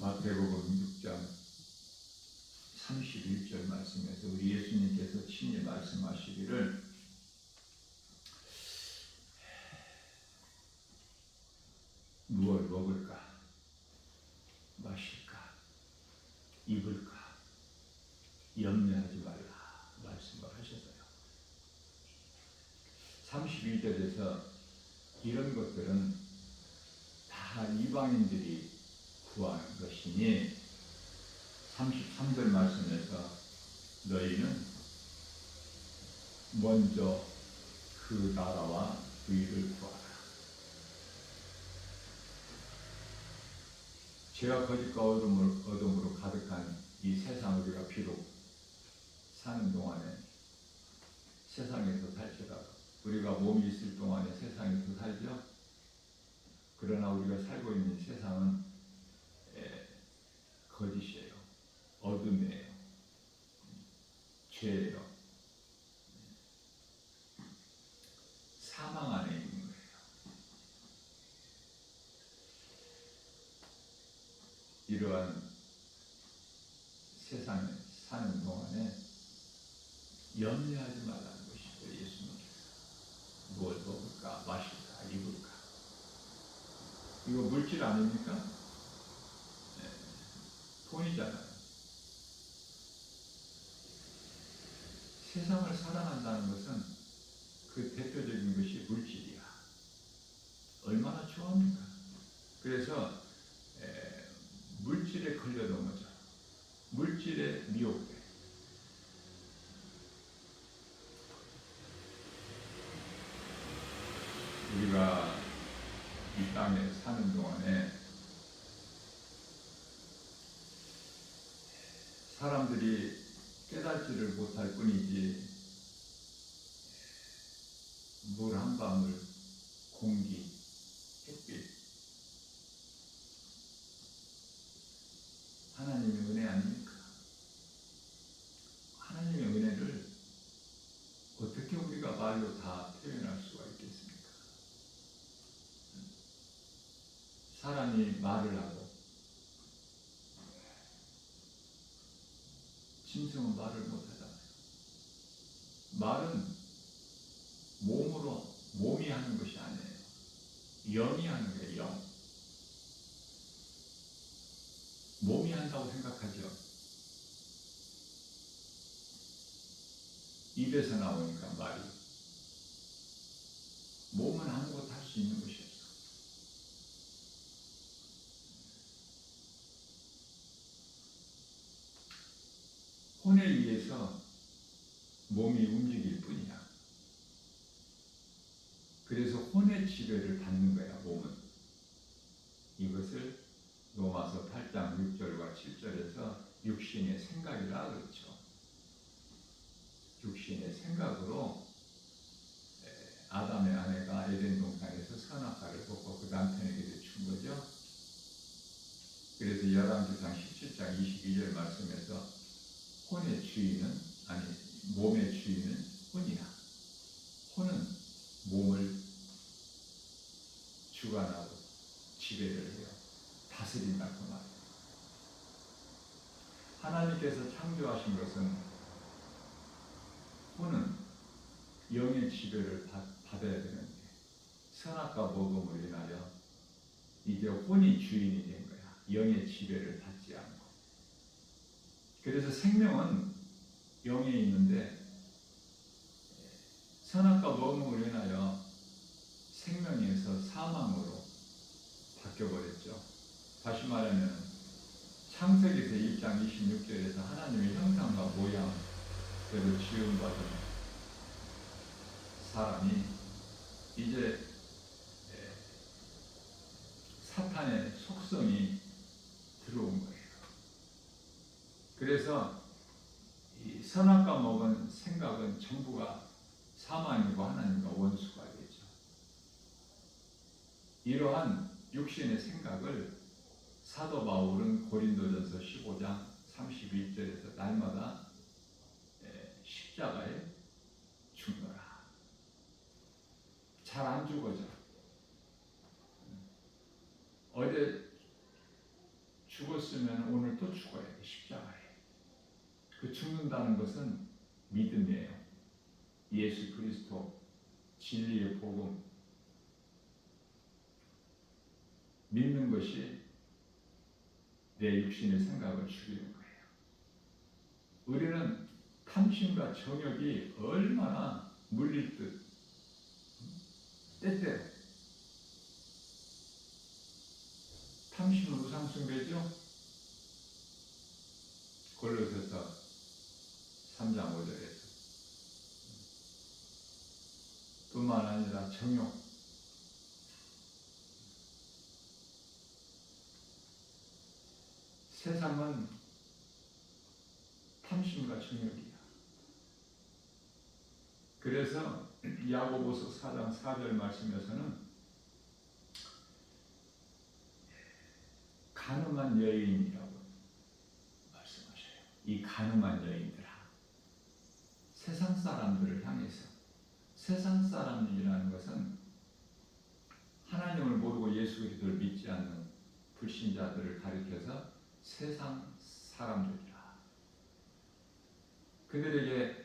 마태복음 6장 31절 말씀에서 우리 예수님께서 친히 말씀하시기를 무엇 먹을까, 마실까, 입을까 염려하지 말라 말씀을 하셨어요. 32절에서 이런 것들은 다 이방인들이 구하는 것이니 33절 말씀에서 너희는 먼저 그 나라와 그 일을 구하라. 죄와 거짓과 어둠으로 가득한 이 세상 우리가 비록 사는 동안에 세상에서 살지라도 우리가 몸이 있을 동안에 세상에서 살죠. 그러나 우리가 살고 있는 세상은 거짓이에요. 어둠이에요. 죄예요. 사망 안에 있는 거예요. 이러한 세상에 사는 동안에 염려하지 말라는 것이죠. 예수님께서 무엇 먹을까, 마실까, 입을까. 이거 물질 아닙니까? 네. 돈이잖아요. 세상을 살아간다는 것은 그 대표적인 것이 물질이야. 얼마나 좋아합니까? 그래서 물질에 걸려 넘어져. 물질에 미혹돼. 우리가 이 땅에 사는 동안에 사람들이 깨닫지를 못할 뿐이지 물 한 방울, 공기, 햇빛, 하나님의 은혜 아닙니까? 하나님의 은혜를 어떻게 우리가 말로 다 표현할 수가 있겠습니까? 사람이 말을 하고 짐승은 말을 못하잖아요. 말은 몸이 하는 것이 아니에요. 영이 하는 거예요. 영. 몸이 한다고 생각하죠. 입에서 나오니까 말이. 몸은 아무것도 할 수 있는 것이 없어. 혼에 의해서 몸이 움직일 뿐이야. 그래서 혼의 지배를 받는 거야, 몸은. 이것을 로마서 8장 6절과 7절에서 육신의 생각이라 그렇죠. 육신의 생각으로 아담의 아내가 에덴 동산에서 선악과를 먹고 그 남편에게 준 거죠. 그래서 열왕기상 17장 22절 말씀에서 혼의 주인은, 아니 몸의 주인은 혼이야. 혼은 몸을 주관하고 지배를 해요. 다스린다고 말해요. 하나님께서 창조하신 것은 혼은 영의 지배를 받아야 되는데 선악과 먹음으로 인하여 이제 혼이 주인이 된 거야. 영의 지배를 받지 않고. 그래서 생명은 영에 있는데 선악과 먹음으로 인하여 생명에서 사망으로 바뀌어버렸죠. 다시 말하면 창세기서 1장 26절에서 하나님의 형상과 모양대로 지음받은 사람이 이제 사탄의 속성이 들어온 거예요. 그래서 이 선악과 먹은 생각은 전부가 사망이고 하나님과 원수가 되죠. 이러한 육신의 생각을 사도 바울은 고린도전서 15장 31절에서 날마다 십자가에 죽노라. 잘 안 죽어져. 어제 죽었을 죽었으면 오늘 또 죽어야 돼. 십자가에. 그 죽는다는 것은 믿음이에요. 예수 그리스도 진리의 복음 믿는 것이 내 육신의 생각을 죽이는 거예요. 우리는 탐심과 정욕이 얼마나 물릴 듯 때때로 탐심은 우상숭배죠. 골로새서 3장 5절에서 뿐만 아니라 정욕, 세상은 탐심과 정욕이야. 그래서 야고보서 4장 4절 말씀에서는 간음한 여인이라고 말씀하셔요. 이 간음한 여인들아, 세상 사람들을 향해서, 세상 사람이라는 것은 하나님을 모르고 예수 그리스도를 믿지 않는 불신자들을 가리켜서 세상 사람들이라. 그들에게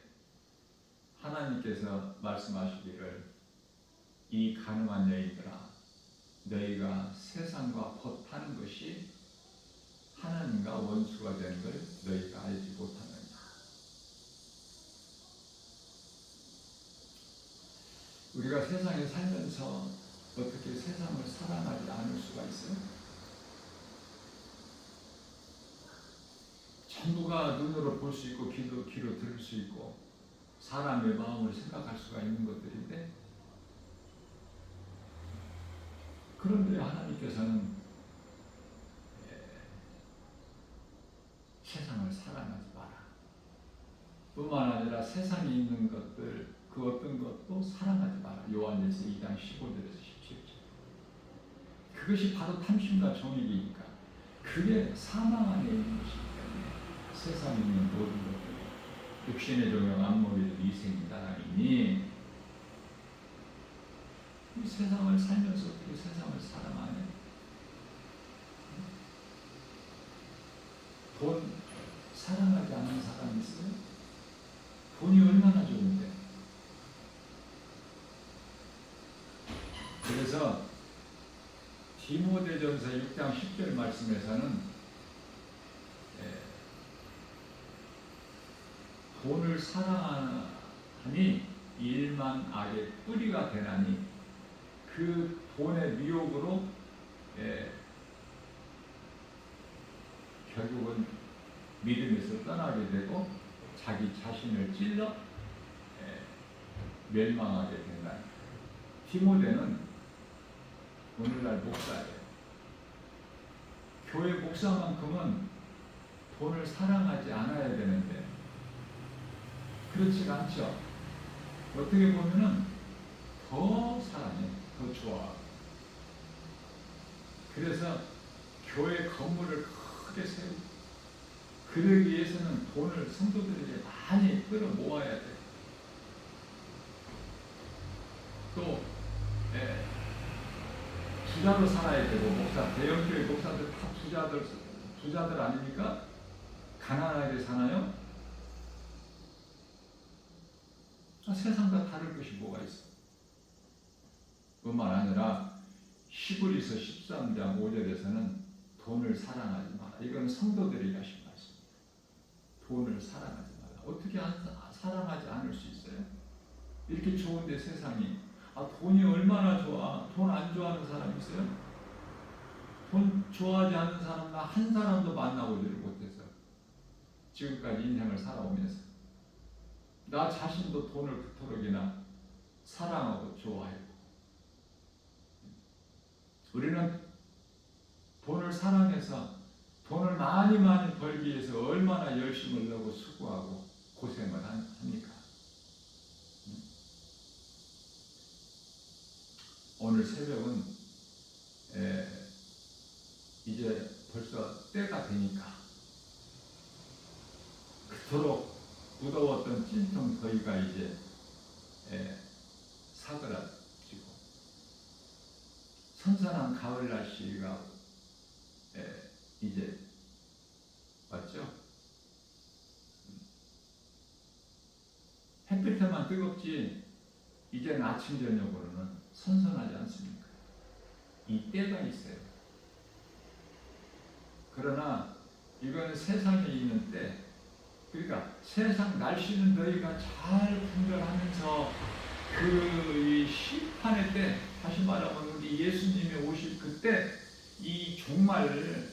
하나님께서 말씀하시기를 이 간음한 여인들아, 너희가 세상과 벗하는 것이 하나님과 원수가 된 걸 너희가 알지 못하느냐. 우리가 세상에 살면서 어떻게 세상을 사랑하지 않을 수가 있어요? 전부가 눈으로 볼 수 있고 귀로 들을 수 있고 사람의 마음을 생각할 수가 있는 것들인데, 그런데 하나님께서는 세상을 사랑하지 마라. 뿐만 아니라 세상에 있는 것들 그 어떤 것도 사랑하지 마라. 요한일서 2장 15절에서 17절. 그것이 바로 탐심과 정욕이니까, 그게 사망 안에 있는 것이기 때문에 세상에 있는 모든 것들이 육신의 종용 안목이든 이생이 나라이니, 이 세상을 살면서 어떻게 세상을 사랑하냐? 돈 사랑하지 않는 사람이 있어요? 돈이 얼마나 좋은데. 그래서 디모데전서 6장 10절 말씀에서는 돈을 사랑하니 일만 악의 뿌리가 되나니, 그 돈의 미혹으로 결국은 믿음에서 떠나게 되고 자기 자신을 찔러 멸망하게 된다. 디모데는 오늘날 목사예요. 교회 목사만큼은 돈을 사랑하지 않아야 되는데 그렇지가 않죠. 어떻게 보면은 더 사랑해, 더 좋아. 그래서 교회 건물을 크게 세우고, 그러기 위해서는 돈을 성도들에게 많이 끌어 모아야 돼. 또 부자로 살아야 되고, 목사, 대형교회 목사들 다 부자들 아닙니까? 가난하게 사나요? 세상과 다를 것이 뭐가 있어? 뿐만 아니라 히브리서 13장 5절에서는 돈을 사랑하지 마라. 이건 성도들에게 하신 말씀입니다. 돈을 사랑하지 마라. 어떻게 사랑하지 않을 수 있어요? 이렇게 좋은데 세상이, 돈이 얼마나 좋아. 돈 안 좋아하는 사람 있어요? 돈 좋아하지 않는 사람 나 한 사람도 만나보지를 못해서 지금까지 인생을 살아오면서 나 자신도 돈을 그토록이나 사랑하고 좋아해요. 우리는 돈을 사랑해서 돈을 많이 벌기 위해서 얼마나 열심을 내고 수고하고 고생을 합니까? 오늘 새벽은 이제 벌써 때가 되니까 그토록 무더웠던 찜통 더위가 이제 사그라지고 선선한 가을 날씨가 이제 뜨겁지 이제는 아침 저녁으로는 선선하지 않습니까? 이 때가 있어요. 그러나 이거는 세상에 있는 때, 그러니까 세상 날씨는 너희가 잘 분별하면서 이 심판의 때, 다시 말하면 우리 예수님이 오실 그때 이 종말을,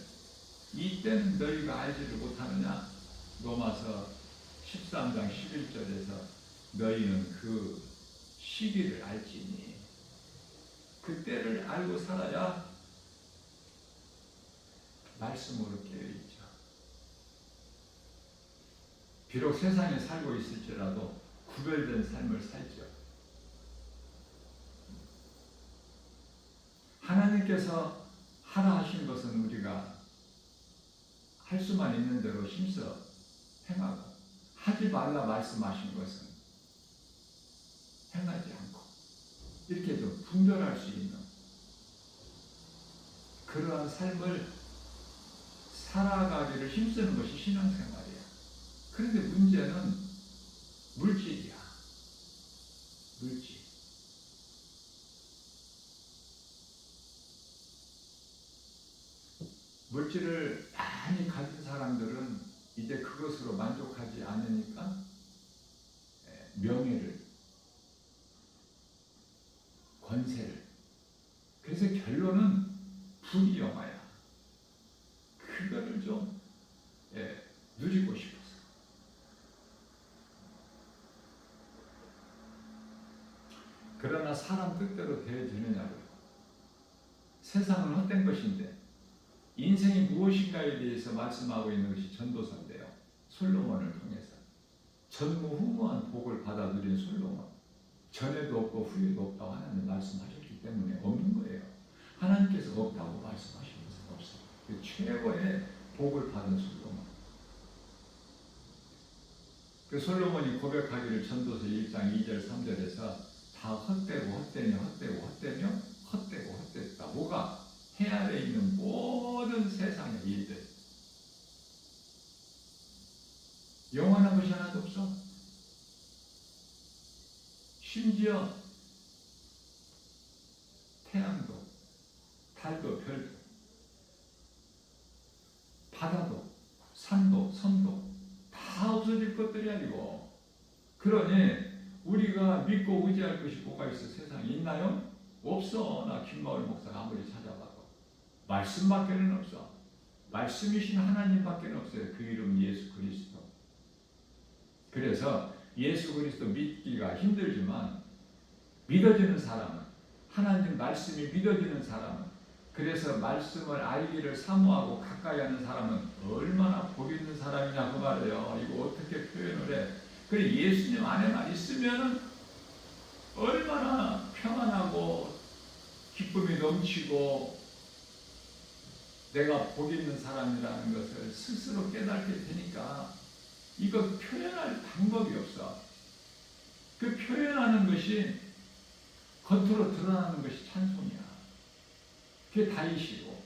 이 때는 너희가 알지를 못하느냐? 로마서 13장 11절에서 너희는 그 시기를 알지니, 그 때를 알고 살아야 말씀으로 깨어있죠. 비록 세상에 살고 있을지라도 구별된 삶을 살죠. 하나님께서 하라 하신 것은 우리가 할 수만 있는 대로 힘써 행하고, 하지 말라 말씀하신 것은 행하지 않고, 이렇게 좀 분별할 수 있는 그러한 삶을 살아가기를 힘쓰는 것이 신앙생활이야. 그런데 문제는 물질이야. 물질. 물질을 많이 가진 사람들은 이제 그것으로 만족하지 않으니까 명예를, 권세를. 그래서 결론은 불이 영화야. 그거를 좀 누리고 싶어서. 그러나 사람 뜻대로 되어지느냐고요. 세상은 헛된 것인데 인생이 무엇인가에 대해서 말씀하고 있는 것이 전도서인데요. 솔로몬을 통해서 전무후무한 복을 받아 누린 솔로몬, 전에도 없고 후에도 없다고 하나님 말씀하셨기 때문에 없는 거예요. 하나님께서 없다고 말씀하신 것은 없어요. 그 최고의 복을 받은 솔로몬. 그 솔로몬이 고백하기를 전도서 1장 2절 3절에서 다 헛되고 헛되며 헛되고 헛되며 헛되고 헛됐다. 뭐가? 해 아래 있는 모든 세상의 일들. 영원한 것이 하나도 없어. 심지어 태양도, 달도, 별도, 바다도, 산도, 섬도 다 없어질 것들이 아니고, 그러니 우리가 믿고 의지할 것이 뭐가 있어? 세상에 있나요? 없어. 나 김마을 목사가 아무리 찾아봐도 말씀밖에는 없어. 말씀이신 하나님밖에 없어요. 그 이름 예수 그리스도. 그래서 예수 그리스도 믿기가 힘들지만 믿어지는 사람은, 하나님 말씀이 믿어지는 사람은, 그래서 말씀을 알기를 사모하고 가까이 하는 사람은 얼마나 복 있는 사람이냐고 말해요. 이거 어떻게 표현을 해? 그래, 예수님 안에만 있으면 얼마나 평안하고 기쁨이 넘치고 내가 복 있는 사람이라는 것을 스스로 깨닫게 되니까 이거 표현할 방법이 없어. 그 표현하는 것이 겉으로 드러나는 것이 찬송이야. 그게 다윗이고,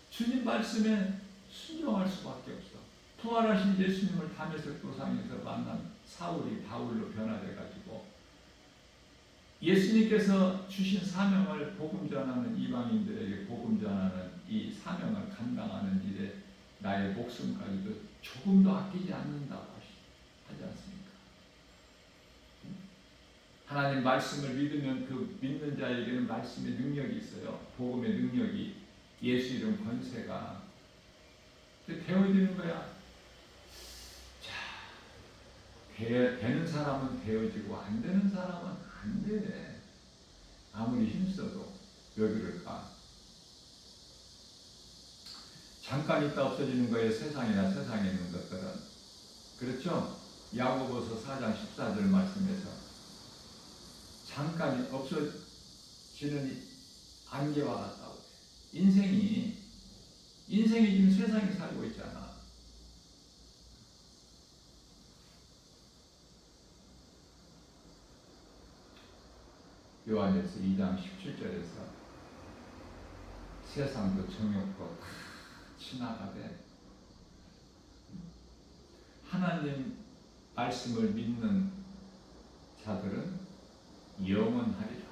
주님 말씀에 순종할 수밖에 없어. 부활하신 예수님을 담에색 도상에서 만난 사울이 바울로 변화돼가지고 예수님께서 주신 사명을 복음 전하는 이방인들에게 복음 전하는 이 사명을 감당하는 일에 나의 목숨까지도 조금도 아끼지 않는다고 하지 않습니까? 하나님 말씀을 믿으면 그 믿는 자에게는 말씀의 능력이 있어요. 복음의 능력이, 예수 이름 권세가 되어지는 거야. 자, 되는 사람은 되어지고 안 되는 사람은 안 돼. 아무리 힘써도. 왜 그럴까? 잠깐 있다 없어지는 거예요. 세상이나 세상에 있는 것들은. 그렇죠? 야고보서 4장 14절 말씀에서 잠깐 없어지는 안개와 같다고. 인생이 지금 세상에 살고 있잖아. 요한일서 2장 17절에서 세상도 정욕도 다 지나가되 하나님 말씀을 믿는 자들은 영원하리라.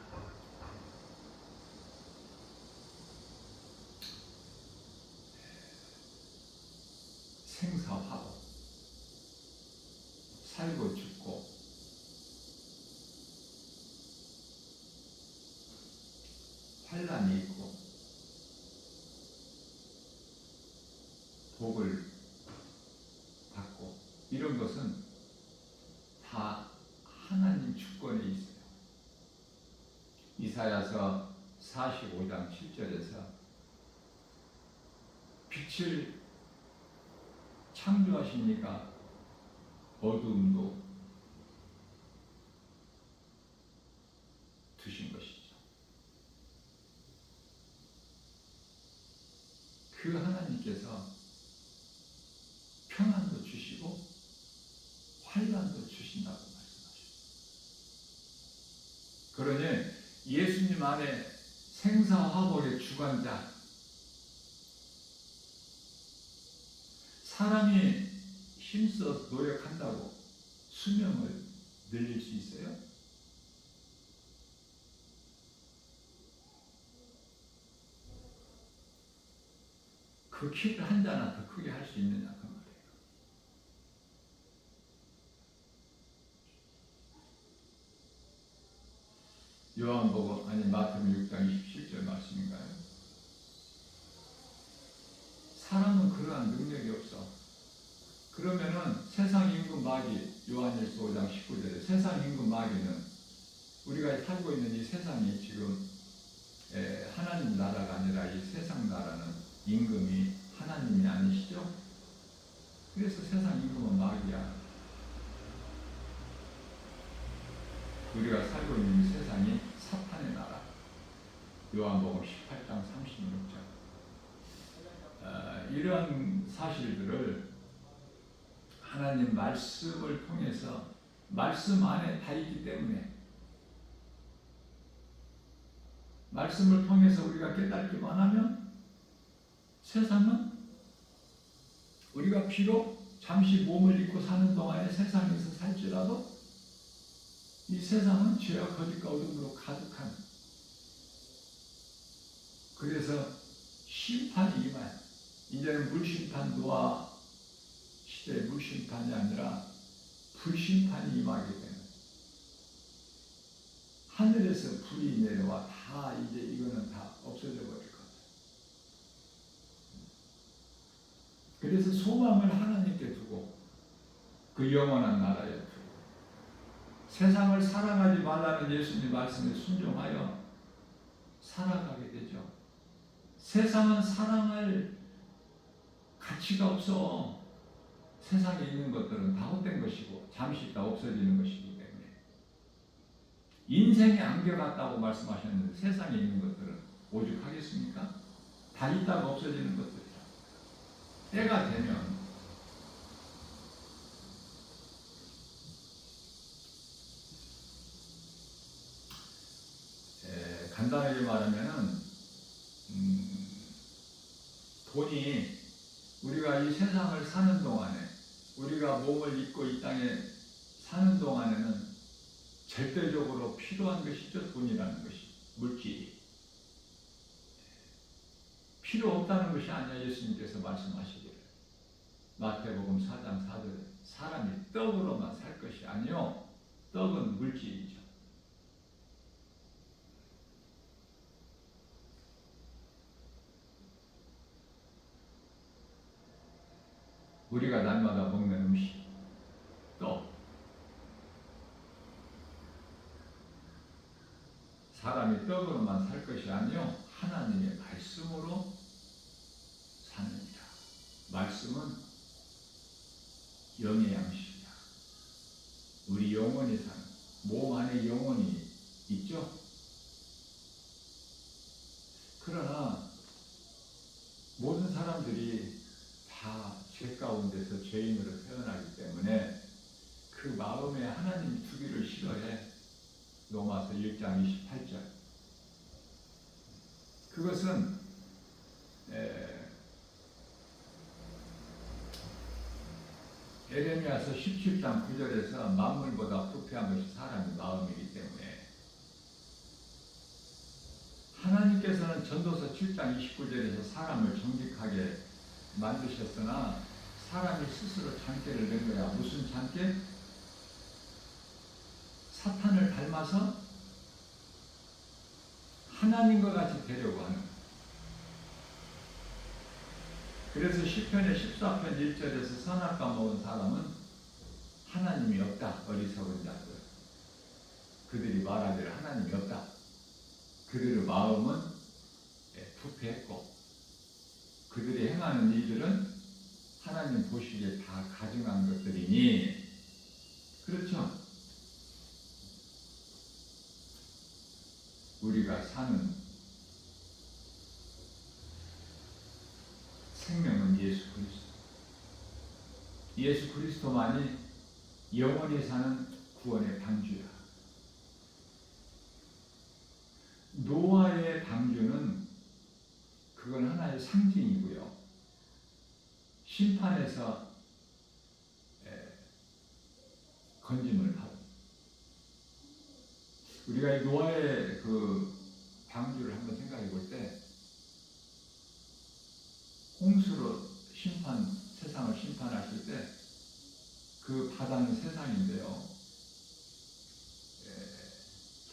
생사화복, 살고 죽고 환난이 있고 복을 받고 이런 것은 다 하나님 주권에 있어요. 이사야서 45장 7절에서 빛을 창조하시니까 어두움도 두신 것이죠. 그 하나님께서 평안도 주시고 환난도 주신다고 말씀하셨어요. 그러니 예수님 안에 생사화복의 주관자, 사람이 힘써 노력한다고 수명을 늘릴 수 있어요? 그 키를 한자나 더 크게 할 수 있느냐 그 말이에요. 요한복음 아니 마태복음 6장 27절 말씀인가요? 사람은 그러한 능력이 없어. 그러면은 세상 임금 마귀, 요한일서 5장 19절에 세상 임금 마귀는 우리가 살고 있는 이 세상이 지금 하나님 나라가 아니라 이 세상 나라는 임금이 하나님이 아니시죠? 그래서 세상 임금은 마귀야. 우리가 살고 있는 이 세상이 사탄의 나라. 요한복음 18장 36절. 이런 사실들을 하나님 말씀을 통해서 말씀 안에 다 있기 때문에 말씀을 통해서 우리가 깨닫기만 하면 세상은 우리가 비록 잠시 몸을 입고 사는 동안에 세상에서 살지라도 이 세상은 죄와 거짓과 어둠으로 가득한, 그래서 심판이 임하여 이제는 물심판, 노아 시대의 물심판이 아니라 불심판이 임하게 되는, 하늘에서 불이 내려와 다 이제 이거는 다 없어져 버릴 겁니다. 그래서 소망을 하나님께 두고 그 영원한 나라에 두고 세상을 사랑하지 말라는 예수님 말씀에 순종하여 살아가게 되죠. 세상은 사랑할 가치가 없어. 세상에 있는 것들은 다 헛된 것이고 잠시 있다 없어지는 것이기 때문에 인생의 안개 같다고 말씀하셨는데 세상에 있는 것들은 오죽하겠습니까? 다 있다가 없어지는 것들이다. 때가 되면 간단하게 말하면은 돈이 우리가 이 세상을 사는 동안에 우리가 몸을 입고 이 땅에 사는 동안에는 절대적으로 필요한 것이죠. 돈이라는 것이, 물질이. 필요 없다는 것이 아니야. 예수님께서 말씀하시기를 마태복음 4장 4절에 사람이 떡으로만 살 것이 아니요 떡은 물질이죠. 우리가 날마다 먹는 음식, 떡. 사람이 떡으로만 살 것이 아니요 하나님의 말씀으로 삽니다. 말씀은 영의 양식이야. 우리 영혼이 사는, 몸 안에 영혼이 있죠? 그러나 모든 사람들이 다 죄 가운데서 죄인으로 태어나기 때문에 그 마음에 하나님이 두기를 싫어해. 로마서 1장 28절. 그것은 에레미야서 17장 9절에서 만물보다 부패한 것이 사람의 마음이기 때문에 하나님께서는 전도서 7장 29절에서 사람을 정직하게 만드셨으나 사람이 스스로 잔꾀를 낸 거야. 무슨 잔꾀? 사탄을 닮아서 하나님과 같이 되려고 하는 거야. 그래서 시편의 14편 1절에서 선악과 먹은 사람은 하나님이 없다. 어리석은 자들. 그들이 말하기를 하나님이 없다. 그들의 마음은 부패했고 그들이 행하는 일들은 하나님 보시기에 다 가증한 것들이니, 그렇죠? 우리가 사는 생명은 예수 그리스도. 예수 그리스도만이 영원히 사는 구원의 방주야. 노아의 방주는 그건 하나의 상징이고요. 심판에서 건짐을 받은. 우리가 이 노아의 그 방주를 한번 생각해 볼 때, 홍수로 세상을 심판하실 때, 그 바다는 세상인데요.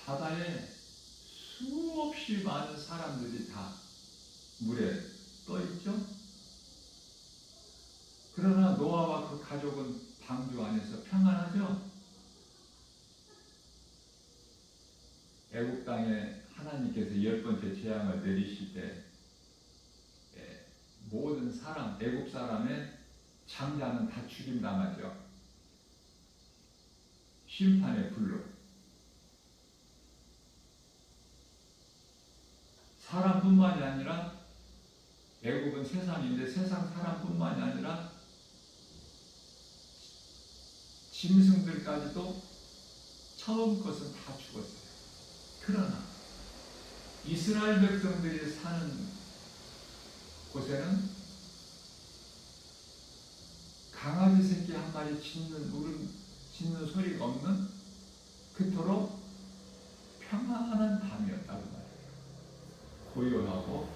바다에 수없이 많은 사람들이 다 물에 떠 있죠. 그러나 노아와 그 가족은 방주 안에서 평안하죠. 애국 땅에 하나님께서 10번째 재앙을 내리실 때 모든 사람, 애국 사람의 장자는 다 죽임당하죠. 심판의 불로. 사람뿐만이 아니라, 애국은 세상인데 세상 사람뿐만이 아니라 짐승들까지도 처음 것은 다 죽었어요. 그러나 이스라엘 백성들이 사는 곳에는 강아지 새끼 한 마리 짖는 소리가 없는 그토록 평안한 밤이었다고 말해요. 고요하고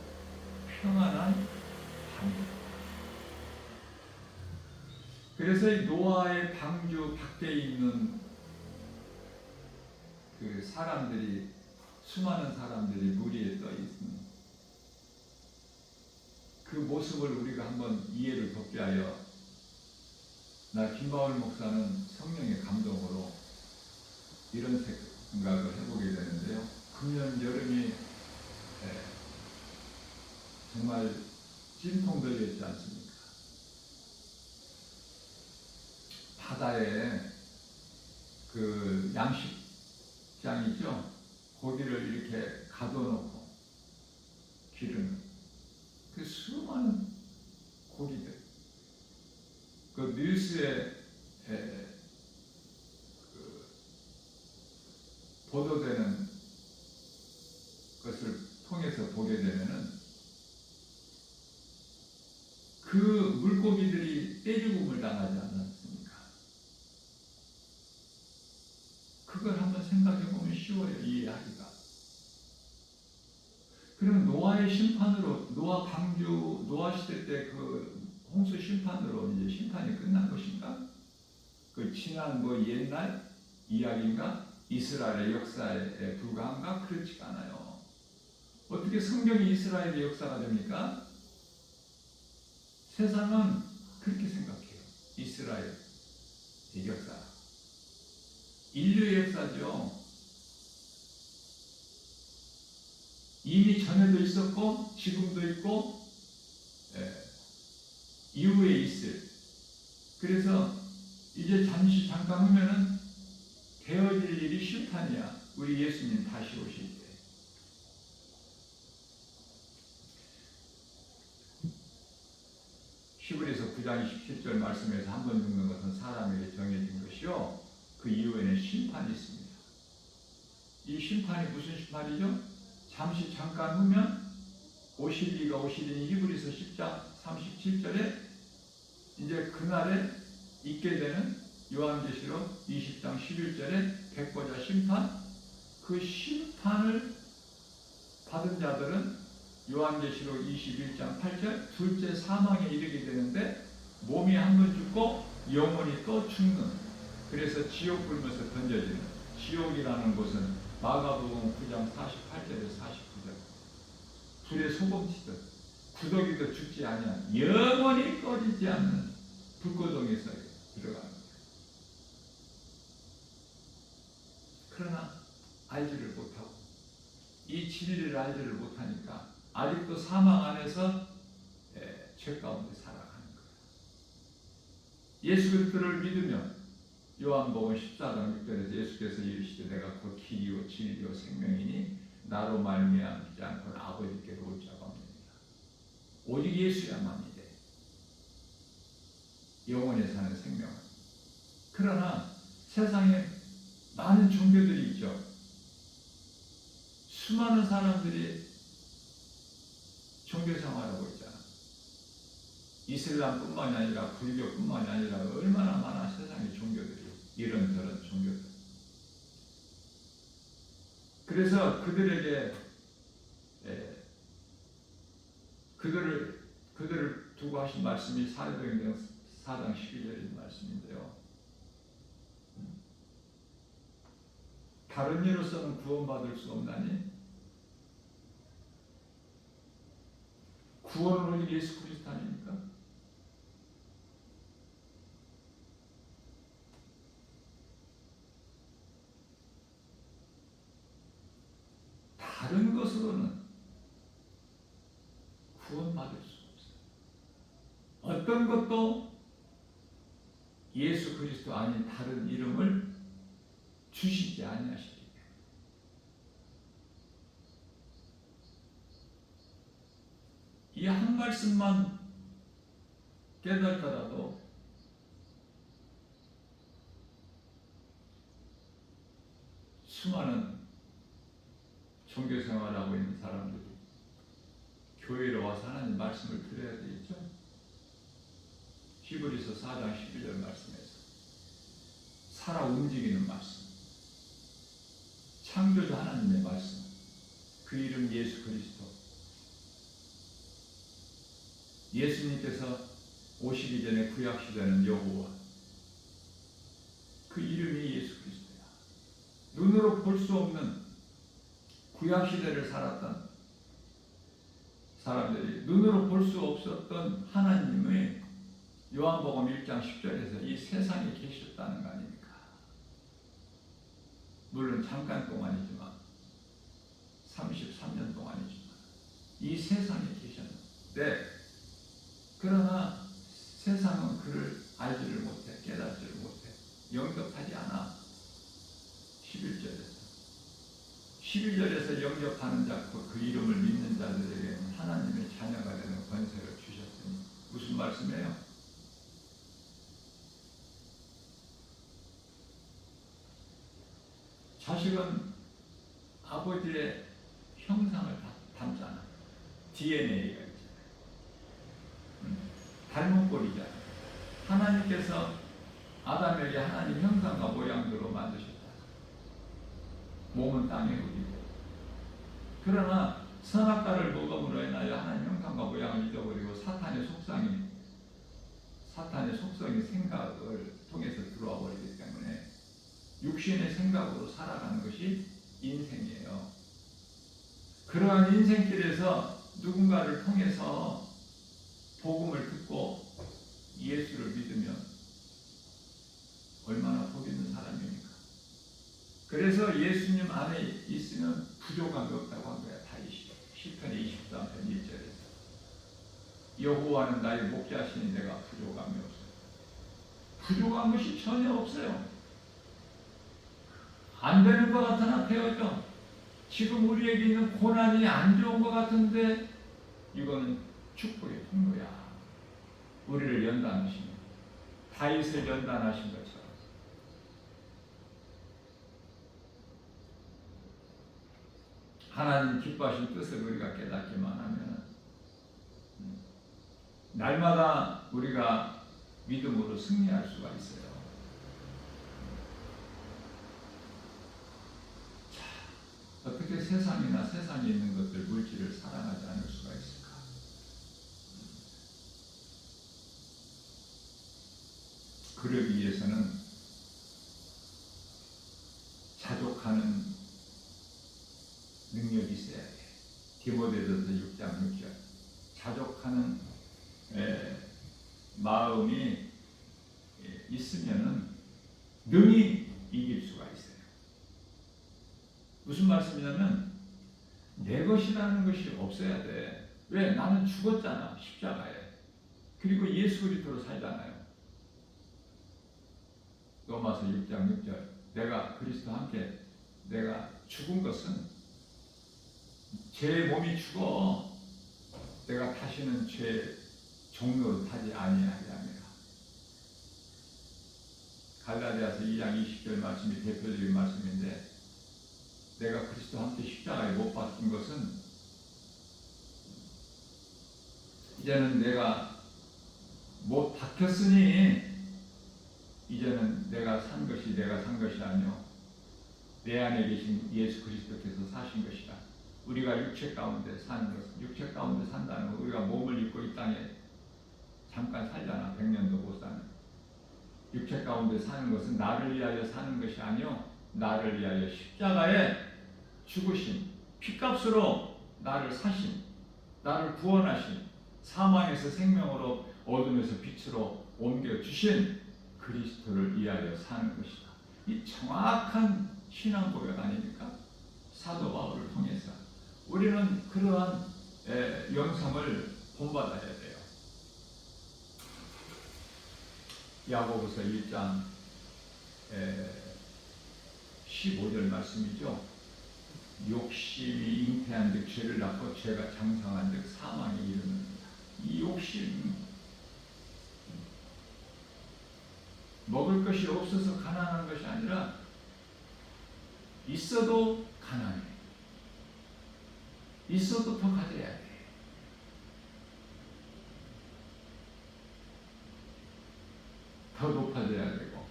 평안한 밤이었다. 그래서 이 노아의 방주 밖에 있는 그 사람들이, 수많은 사람들이 물 위에 떠 있는 그 모습을 우리가 한번 이해를 돕게 하여, 나 김바울 목사는 성령의 감동으로 이런 생각을 해보게 되는데요. 금년 여름이 정말 찜통들이었지 않습니까? 바다에 그 양식장 있죠? 고기를 이렇게 가둬놓고 기르는 그 수많은 고기들. 그 뉴스에 보도되는 것을 통해서 보게 되면은 그 물고기들이 떼죽음을 당하지 않았습니까? 그걸 한번 생각해 보면 쉬워요, 이해하기가. 그럼 노아의 심판으로, 노아 방주, 노아 시대 때 그 홍수 심판으로 이제 심판이 끝난 것인가? 그 지난 옛날 이야기인가? 이스라엘의 역사에 불과한가? 그렇지가 않아요. 어떻게 성경이 이스라엘의 역사가 됩니까? 세상은 그렇게 생각해요. 이스라엘의 역사. 인류의 역사죠. 이미 전에도 있었고 지금도 있고 이후에 있을. 그래서 이제 잠깐 후면은 되어질 일이 심판이야. 우리 예수님 다시 오실 때. 히브리서 9장 27절 말씀에서 한 번 죽는 것은 사람에게 정해진 것이요, 그 이후에는 심판이 있습니다. 이 심판이 무슨 심판이죠? 잠깐 후면 오실 이가 오시리니 히브리서 10장 37절에 이제 그날에 있게 되는 요한계시록 20장 11절에 백보자 심판, 그 심판을 받은 자들은 요한계시록 21장 8절 둘째 사망에 이르게 되는데 몸이 한 번 죽고 영혼이 또 죽는, 그래서 지옥 불면서 던져지는, 지옥이라는 곳은 마가복음 9장 48절에서 49절 불에 소금치듯 구더기도 죽지 아니한 영원히 꺼지지 않는 불고동에서 들어가는 거예요. 그러나 알지를 못하고 이 진리를 알지를 못하니까 아직도 사망 안에서 죄 가운데 살아가는 거예요. 예수 그리스도를 믿으면 요한복음 14장 6절에서 예수께서 이르시되 내가 곧 길이요 진리요 생명이니 나로 말미암지 않고는 아버지께로 올 자가 없느니라. 오직 예수야만이 돼 영원히 사는 생명은. 그러나 세상에 많은 종교들이 있죠. 수많은 사람들이 종교 생활하고 있잖아. 이슬람뿐만이 아니라 불교뿐만이 아니라 얼마나 많아 세상의 종교들이, 이런저런 종교들. 그래서 그들에게 그들을 두고 하신 말씀이 사도행전 4장 12절인 말씀인데요. 다른 이로서는 구원받을 수 없나니 구원은 오직 예수 그리스도 아닙니까? 다른 것으로는 구원받을 수 없어요. 어떤 것도 예수 그리스도 아닌 다른 이름을 주시지 아니하시기 때문에. 이 한 말씀만 깨닫더라도 수많은 종교 생활하고 있는 사람들이 교회로 와서 하나님 말씀을 들어야 되겠죠. 히브리서 4장 11절 말씀에서 살아 움직이는 말씀, 창조주 하나님의 말씀, 그 이름 예수 그리스도. 예수님께서 오시기 전에 구약시대는 여호와, 그 이름이 예수 그리스도야. 눈으로 볼 수 없는 구약시대를 살았던 사람들이 눈으로 볼 수 없었던 하나님의 요한복음 1장 10절에서 이 세상에 계셨다는 거 아닙니까? 물론 잠깐 동안이지만 33년 동안이지만 이 세상에 계셨는데, 그러나 세상은 그를 알지를 못해, 깨닫지를 못해, 영접하지 않아. 11절에서 영접하는 자, 그 이름을 믿는 자들에게 하나님의 자녀가 되는 권세를 주셨으니, 무슨 말씀이에요? 자식은 아버지의 형상을 담잖아. DNA가 있잖아요. 닮은 꼴이잖아. 하나님께서 아담에게 하나님 형상과 모양대로 만드셨다. 몸은 땅에 우리고. 그러나 선악과를 먹음으로 인하여 하나님 형상과 모양을 잊어버리고 사탄의 속성이 생각을 통해서 들어와 버리기 때문에 육신의 생각으로 살아가는 것이 인생이에요. 그러한 인생길에서 누군가를 통해서 복음을 듣고 예수를 믿으면 얼마나 복 있는 사람입니까? 그래서 예수님 안에 있으면 부족함이 없다고 한 거야. 다윗이 시편 23편 1절에서 여호와는 나의 목자시니 내가 부족함이 없어요. 부족한 것이 전혀 없어요. 안 되는 것 같으나 되어져. 지금 우리에게 있는 고난이 안 좋은 것 같은데 이거는 축복의 통로야. 우리를 연단하시는, 다윗을 연단하신 것처럼. 하나님 기뻐하신 뜻을 우리가 깨닫기만 하면 날마다 우리가 믿음으로 승리할 수가 있어요. 자, 어떻게 세상이나 세상에 있는 것들, 물질을 사랑하지 않을 수가 있을까? 그러기 위해서는 자족하는 능력이 있어야 돼. 디모데전서 6장 6절. 자족하는 마음이 있으면은 능히 이길 수가 있어요. 무슨 말씀이냐면 내 것이라는 것이 없어야 돼. 왜? 나는 죽었잖아, 십자가에. 그리고 예수 그리스도로 살잖아요. 로마서 6장 6절. 내가 그리스도와 함께 내가 죽은 것은 제 몸이 죽어 내가 다시는 죄 종로로 타지 아니하리 함이라. 갈라디아서 2장 20절 말씀이 대표적인 말씀인데, 내가 그리스도와 함께 십자가에 못 박힌 것은 이제는 내가 못 박혔으니 이제는 내가 산 것이 내가 산 것이 아니요 내 안에 계신 예수 그리스도께서 사신 것이다. 우리가 육체 가운데 사는 것, 육체 가운데 산다는 것, 우리가 몸을 입고 이 땅에 잠깐 살잖아. 100년도 못 사는. 육체 가운데 사는 것은 나를 위하여 사는 것이 아니요 나를 위하여 십자가에 죽으신, 피값으로 나를 사신, 나를 구원하신, 사망에서 생명으로 어둠에서 빛으로 옮겨주신 그리스도를 위하여 사는 것이다. 이 정확한 신앙 고백 아닙니까? 사도 바울을 통해서 우리는 그러한 영성을 본받아야 돼요. 야고보서 1장 15절 말씀이죠. 욕심이 잉태한즉 죄를 낳고 죄가 장성한즉 사망에 이르는다. 이 욕심, 먹을 것이 없어서 가난한 것이 아니라 있어도 가난해. 있어도 더 가져야 돼. 더 높아져야 되고.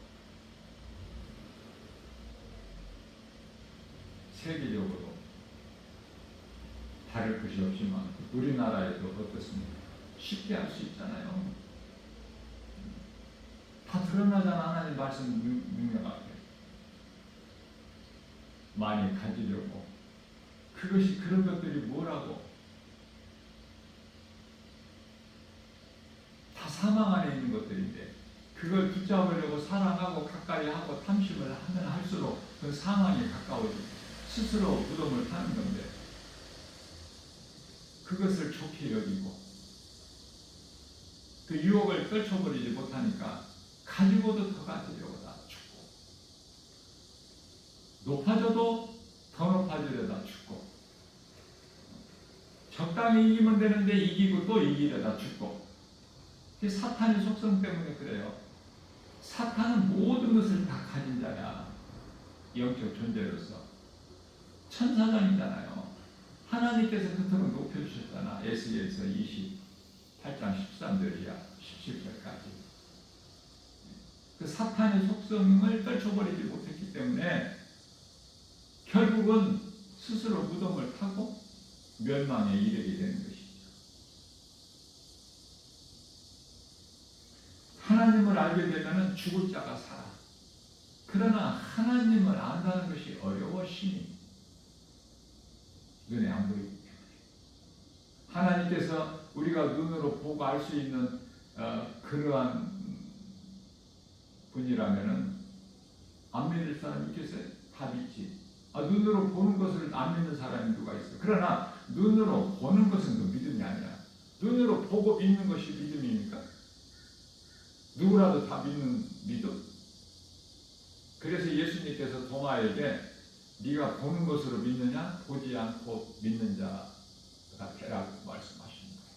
세계적으로 다를 것이 없지만 우리나라에도 어떻습니까? 쉽게 할 수 있잖아요. 다 드러나잖아. 하나님 말씀 능력 앞에 많이 가지려고. 그것이 그런 것들이 뭐라고? 다 사망 안에 있는 것들인데 그걸 붙잡으려고 사랑하고 가까이 하고 탐심을 하면 할수록 그 사망에 가까워지고 스스로 무덤을 타는 건데, 그것을 좋게 여기고 그 유혹을 떨쳐버리지 못하니까 가지고도 더 가지려고 다 죽고, 높아져도 더 높아지려다 죽고, 적당히 이기면 되는데 이기고 또 이기려다 죽고. 사탄의 속성 때문에 그래요. 사탄은 모든 것을 다 가진 자야. 영적 존재로서 천사장이잖아요. 하나님께서 그토록 높여주셨잖아. 에스겔서 28장 13절이야 17절까지. 그 사탄의 속성을 떨쳐버리지 못했기 때문에 결국은 스스로 무덤을 타고 멸망에 이르게 되는 것이죠. 하나님을 알게 되면 죽을 자가 살아. 그러나 하나님을 안다는 것이 어려워. 심히 눈에 안 보이기 때문에. 하나님께서 우리가 눈으로 보고 알 수 있는 그러한 분이라면은 안 믿을 사람이 있겠어요? 다 믿지. 눈으로 보는 것을 안 믿는 사람이 누가 있어? 그러나 눈으로 보는 것은 그 믿음이 아니야. 눈으로 보고 믿는 것이 믿음입니까? 누구라도 다 믿는 믿음. 그래서 예수님께서 도마에게 네가 보는 것으로 믿느냐, 보지 않고 믿는 자가 되라고 말씀하시는 거예요.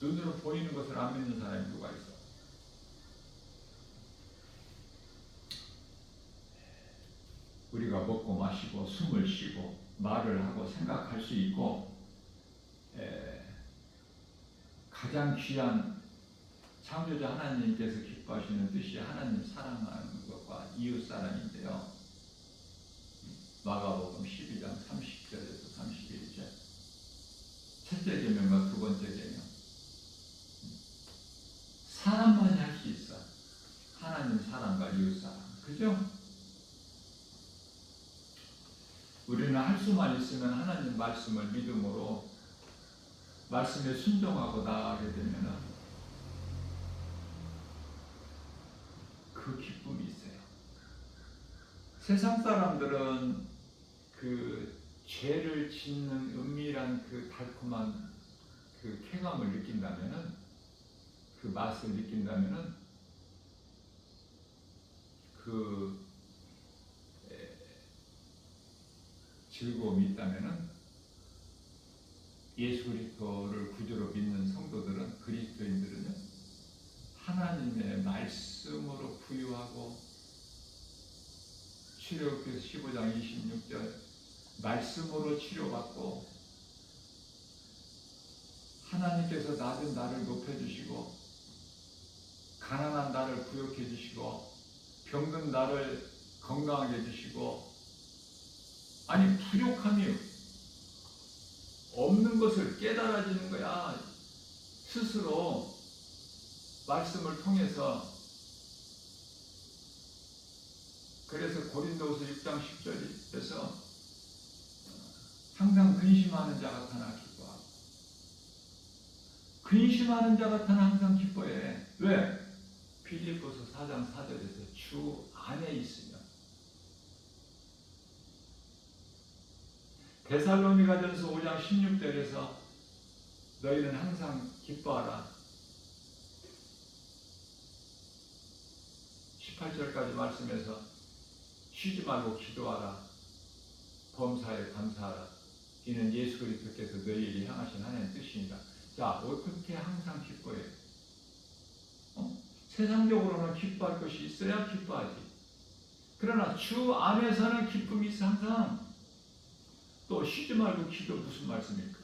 눈으로 보이는 것을 안 믿는 사람이 누가 있어? 우리가 먹고 마시고 숨을 쉬고 말을 하고 생각할 수 있고 가장 귀한 창조자 하나님께서 기뻐하시는 뜻이 하나님 사랑하는 것과 이웃사랑인데요. 마가복음 12장 30절에서 31절. 첫째 계명과 두 번째 계명. 사람만이 할 수 있어. 하나님 사랑과 이웃사랑. 그죠? 우리는 할 수만 있으면 하나님 말씀을 믿음으로 말씀에 순종하고 나아가게 되면 그 기쁨이 있어요. 세상 사람들은 그 죄를 짓는 은밀한 그 달콤한 그 쾌감을 느낀다면은, 그 맛을 느낀다면은 그 즐거움이 있다면은, 예수 그리스도를 구주로 믿는 성도들은, 그리스도인들은요, 하나님의 말씀으로 부유하고, 출애굽기서 15장 26절 말씀으로 치료받고, 하나님께서 낮은 나를 높여주시고, 가난한 나를 부욕해 주시고, 병든 나를 건강하게 해주시고, 아니 부족함이 없는 것을 깨달아지는 거야. 스스로 말씀을 통해서. 그래서 고린도후서 6장 10절에서 항상 근심하는 자 같으나 기뻐하고, 근심하는 자 같으나 항상 기뻐해. 왜? 빌립보서 4장 4절에서 주 안에 있으면. 데살로니가전서 5장 16절에서 너희는 항상 기뻐하라. 18절까지 말씀에서 쉬지 말고 기도하라. 범사에 감사하라. 이는 예수 그리스도께서 너희에게 향하신 하나님의 뜻이니라. 자, 어떻게 항상 기뻐해? 세상적으로는 기뻐할 것이 있어야 기뻐하지. 그러나 주 안에서는 기쁨이 있어. 항상. 또 쉬지 말고 기도, 무슨 말씀입니까?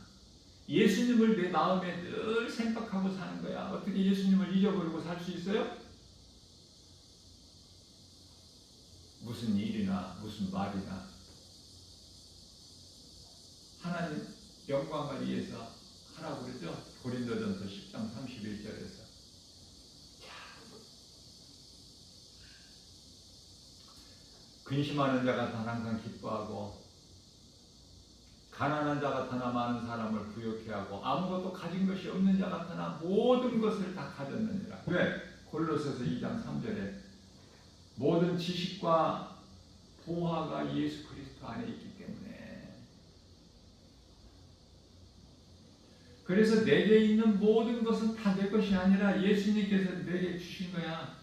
예수님을 내 마음에 늘 생각하고 사는 거야. 어떻게 예수님을 잊어버리고 살 수 있어요? 무슨 일이나 무슨 말이나 하나님 영광을 위해서 하라고 그러죠. 고린도전서 10장 31절에서. 근심하는 자 같아 항상 기뻐하고, 가난한 자 같으나 많은 사람을 부욕해 하고, 아무것도 가진 것이 없는 자 같으나 모든 것을 다 가졌느니라. 왜? 골로새서 2장 3절에 모든 지식과 보화가 예수 그리스도 안에 있기 때문에. 그래서 내게 있는 모든 것은 다 내 것이 아니라 예수님께서 내게 주신 거야.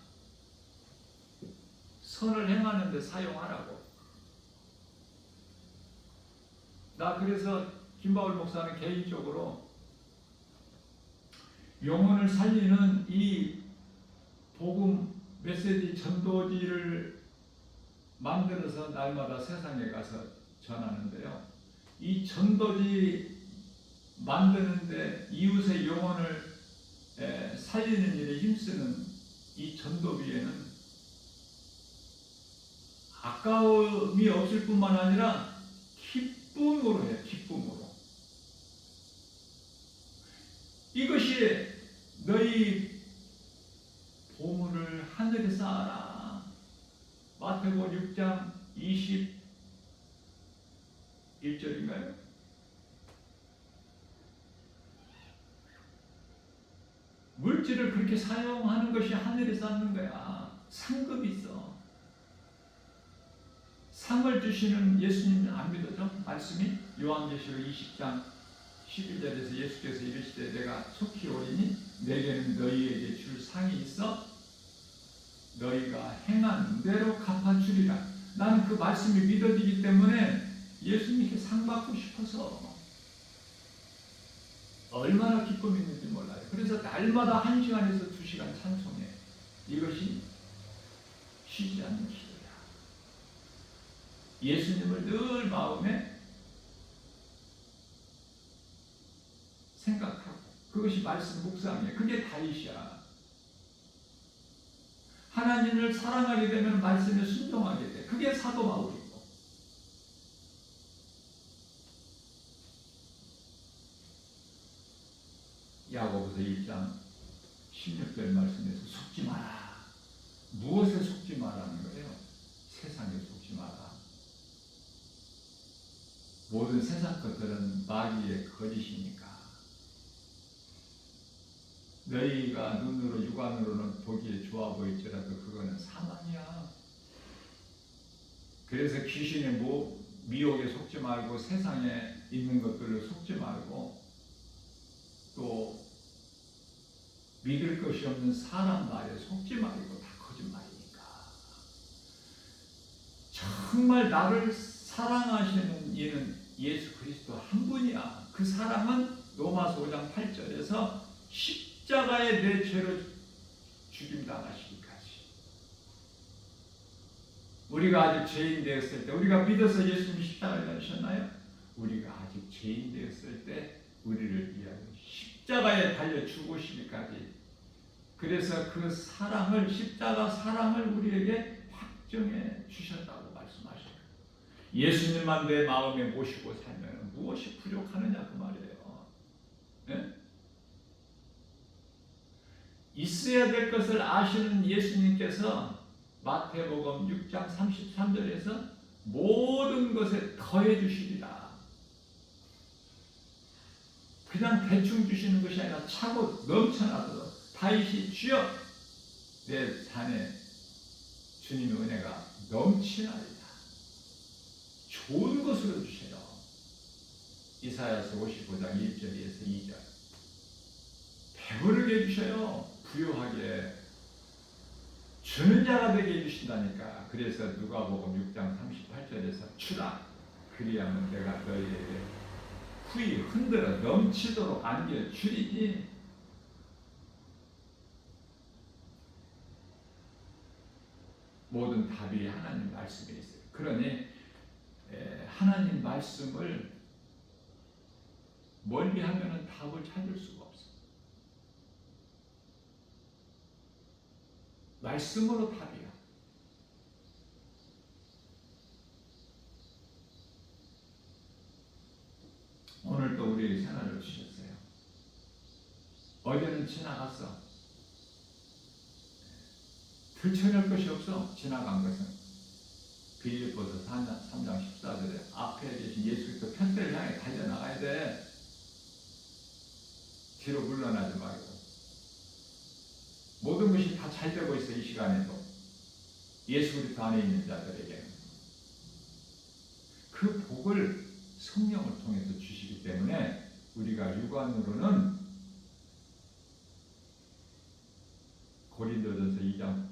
선을 행하는 데 사용하라고. 나 그래서 김바울 목사는 개인적으로 영혼을 살리는 이 복음 메시지 전도지를 만들어서 날마다 세상에 가서 전하는데요. 이 전도지 만드는데 이웃의 영혼을 살리는 일에 힘쓰는 이 전도비에는 아까움이 없을 뿐만 아니라 기쁨으로 해요. 기쁨으로. 이것이 너희 보물을 하늘에 쌓아라. 마태복음 6장 21절인가요? 물질을 그렇게 사용하는 것이 하늘에 쌓는 거야. 상급이 있어. 상을 주시는 예수님 안 믿어져? 말씀이 요한계시록 20장 11절에서 예수께서 이르시되 내가 속히 오리니 내게는 너희에게 줄 상이 있어 너희가 행한 대로 갚아주리라. 나는 그 말씀이 믿어지기 때문에 예수님께 상 받고 싶어서 얼마나 기쁨이 있는지 몰라요. 그래서 날마다 1시간에서 2시간 찬송해. 이것이 쉬지 않는 기도야. 예수님을 늘 마음에 생각하고, 그것이 말씀 묵상이에요. 그게 다윗이야. 하나님을 사랑하게 되면 말씀에 순종하게 돼. 그게 사도 바울이고. 야고보서 1장 16절 말씀에서 속지 마라. 무엇에 속지 마라는 거예요? 세상에 속지 마라. 모든 세상 것들은 마귀의 거짓이니까. 너희가 눈으로 육안으로는 보기에 좋아 보일지라도 그거는 사망이야. 그래서 귀신의 미혹에 속지 말고 세상에 있는 것들을 속지 말고 또 믿을 것이 없는 사람 말에 속지 말고 다 거짓말이니까. 정말 나를 사랑하시는 이는 예수 그리스도 한 분이야. 그 사랑은 로마서 5장 8절에서 십자가에 내 죄로 죽임당하시기까지. 우리가 아직 죄인 되었을 때, 우리가 믿어서 예수님이 십자가에 달리셨나요? 우리가 아직 죄인 되었을 때 우리를 위하여 십자가에 달려 죽으시기까지. 그래서 그 사랑을, 십자가 사랑을 우리에게 확정해 주셨다고 말씀하셔요. 예수님만 내 마음에 모시고 살면 무엇이 부족하느냐 그 말이에요. 네? 있어야 될 것을 아시는 예수님께서 마태복음 6장 33절에서 모든 것에 더해 주시리라. 그냥 대충 주시는 것이 아니라 차고 넘쳐나도록. 다윗이 주여 내 산에 주님의 은혜가 넘치나이다. 좋은 것으로 주셔요. 이사야서 55장 1절에서 2절. 배부르게 주셔요. 부유하게 주는 자가 되게 해주신다니까. 그래서 누가복음 6장 38절에서 주라. 그리하면 내가 너희에게 후히 흔들어 넘치도록 안겨주리니. 모든 답이 하나님 말씀에 있어요. 그러니 하나님 말씀을 멀리하면 답을 찾을 수가 없어요. 말씀으로 답이야. 오늘 또 우리에게 생활을 주셨어요. 어제는 지나갔어. 들춰낼 것이 없어. 지나간 것은. 빌립보서 3장 14절에 앞에 계신 예수 그리스도 편대를 향해 달려나가야 돼. 뒤로 물러나지 말고. 모든 것이 다 잘 되고 있어. 이 시간에도 예수 그리스도 안에 있는 자들에게 그 복을 성령을 통해서 주시기 때문에 우리가 육안으로는 고린도전서 2장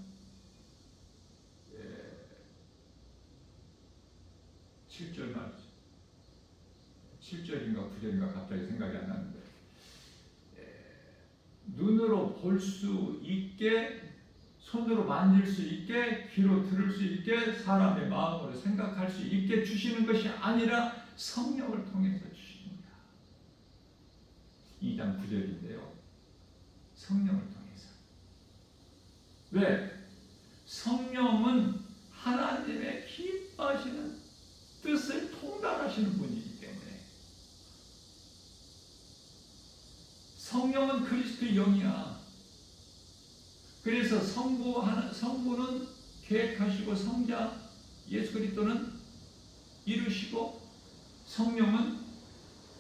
7절 말이죠. 7절인가 9절인가 갑자기 생각이 안 나는데, 눈으로 볼 수 있게, 손으로 만질 수 있게, 귀로 들을 수 있게, 사람의 마음으로 생각할 수 있게 주시는 것이 아니라 성령을 통해서 주시는 거야. 2장 9절인데요. 성령을 통해서. 왜? 성령은 하나님의 기뻐하시는 뜻을 통달하시는 분이기 때문에. 성령은 그리스도의 영이야. 그래서 성부는 계획하시고 성자 예수 그리스도는 이루시고, 성령은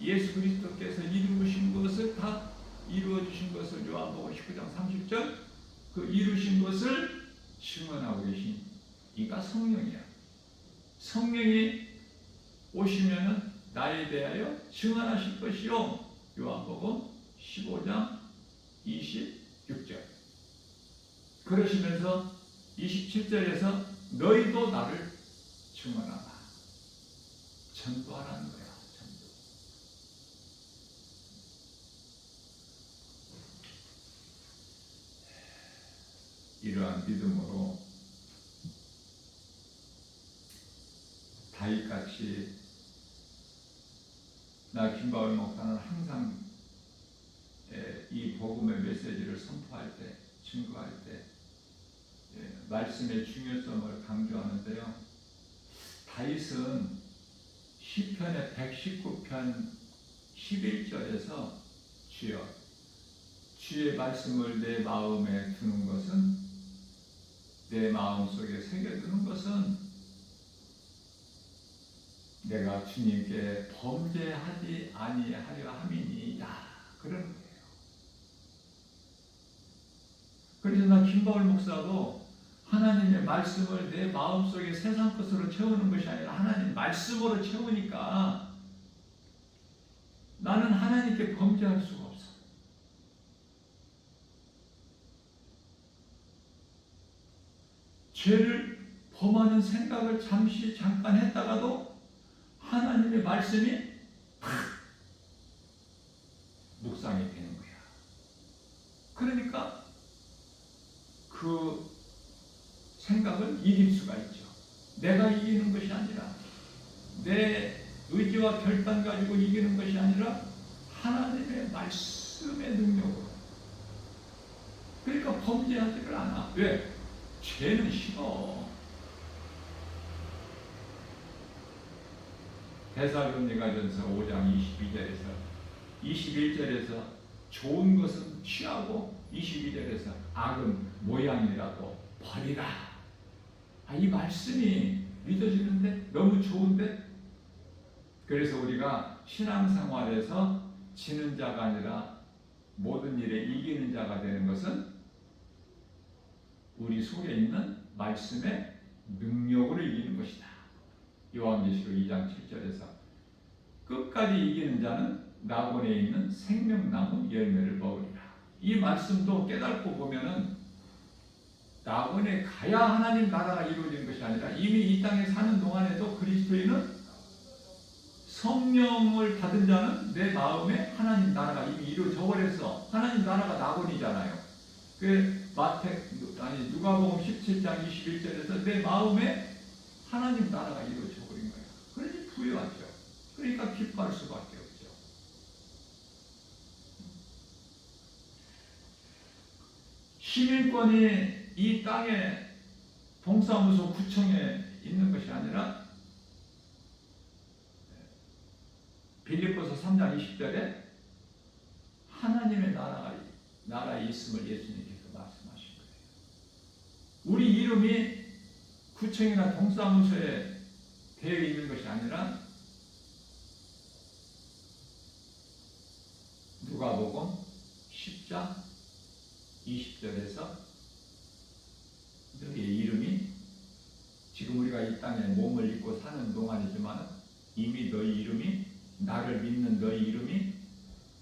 예수 그리스도께서 이루신 것을 다 이루어 주신 것을 요한복음 19장 30절 그 이루신 것을 증언하고 계신 이가 성령이야. 성령이 오시면은 나에 대하여 증언하실 것이요. 요한복음 15장 26절. 그러시면서 27절에서 너희도 나를 증언하라. 전도하라는 거야. 전도. 이러한 믿음으로 다윗같이 나 김바울 목사는 항상 이 복음의 메시지를 선포할 때, 증거할 때 말씀의 중요성을 강조하는데요. 다윗은 시편의 119편 11절에서 주여 주의 말씀을 내 마음에 두는 것은 내 마음속에 새겨두는 것은 내가 주님께 범죄하지 아니하려 함이니이다. 그런 거예요. 그래서 나 김바울 목사도 하나님의 말씀을 내 마음속에 세상 것으로 채우는 것이 아니라 하나님 말씀으로 채우니까 나는 하나님께 범죄할 수가 없어. 죄를 범하는 생각을 잠깐 했다가도 하나님의 말씀이 팍 묵상이 되는 거야. 그러니까 그 생각을 이길 수가 있죠. 내가 이기는 것이 아니라 내 의지와 결단 가지고 이기는 것이 아니라 하나님의 말씀의 능력으로. 그러니까 범죄하지를 않아. 왜? 죄는 싫어. 데살로니가전서 5장 21절에서 좋은 것은 취하고 22절에서 악은 모양이라도 버리라. 이 말씀이 믿어지는데 너무 좋은데. 그래서 우리가 신앙생활에서 지는 자가 아니라 모든 일에 이기는 자가 되는 것은 우리 속에 있는 말씀의 능력으로 이기는 것이다. 요한계시록 2장 7절에서 끝까지 이기는 자는 낙원에 있는 생명나무 열매를 먹으리라. 이 말씀도 깨닫고 보면은 낙원에 가야 하나님 나라가 이루어지는 것이 아니라 이미 이 땅에 사는 동안에도 그리스도인은 성령을 받은 자는 내 마음에 하나님 나라가 이미 이루어져 버려서 하나님 나라가 낙원이잖아요. 그 누가복음 17장 21절에서 내 마음에 하나님 나라가 이루어져 버린 거예요. 그러니 부유하죠. 그러니까 기뻐할 수밖에 없죠. 시민권이 이 땅에 동사무소 구청에 있는 것이 아니라 빌립보서 3장 20절에 하나님의 나라에 있음을 예수님께서 말씀하신 거예요. 우리 이름이 구청이나 동사무소에 되어 있는 것이 아니라 누가복음 10장 20절에서 너희의 이름이 지금 우리가 이 땅에 몸을 입고 사는 동안이지만 이미 너희 이름이 나를 믿는 너희 이름이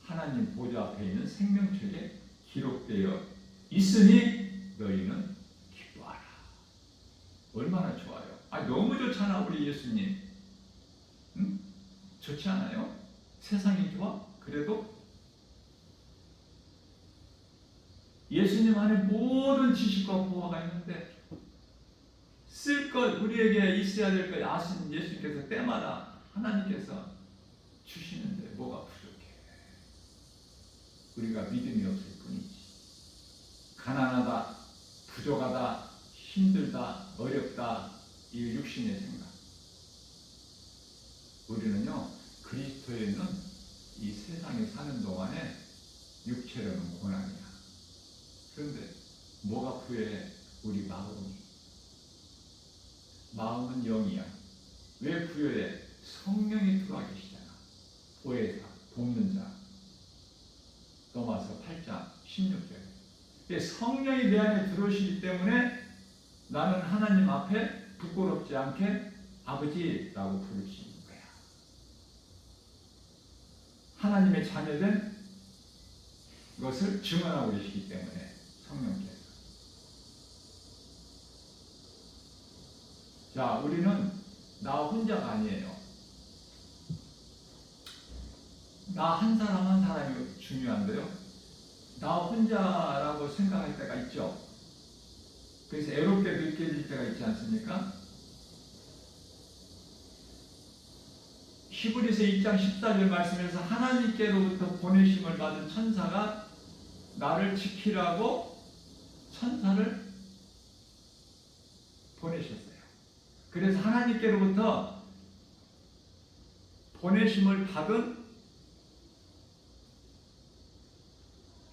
하나님 보좌 앞에 있는 생명책에 기록되어 있으니 너희는 기뻐하라. 얼마나 좋아요. 너무 좋잖아 우리 예수님. 응? 좋지 않아요? 세상이 좋아? 그래도 예수님 안에 모든 지식과 보화가 있는데 쓸 것, 우리에게 있어야 될 것 아신 예수님께서 때마다 하나님께서 주시는데 뭐가 부족해? 우리가 믿음이 없을 뿐이지. 가난하다, 부족하다, 힘들다, 어렵다, 이 육신의 생각. 우리는요, 그리스도에는 이 세상에 사는 동안에 육체로는 고난이야. 그런데 뭐가 부여해? 우리 마음은 영이야. 왜 부여해? 성령이 들어와 계시잖아. 보혜사, 돕는 자. 로마서 8장 16절. 성령이 내 안에 들어오시기 때문에 나는 하나님 앞에 부끄럽지 않게 아버지라고 부르시는 거야. 하나님의 자녀된 것을 증언하고 계시기 때문에 성령께서. 자, 우리는 나 혼자가 아니에요. 나 한 사람 한 사람이 중요한데요. 나 혼자라고 생각할 때가 있죠. 그래서 애롭게 느껴질 때가 있지 않습니까? 히브리서 2장 14절 말씀에서 하나님께로부터 보내심을 받은 천사가 나를 지키라고 천사를 보내셨어요. 그래서 하나님께로부터 보내심을 받은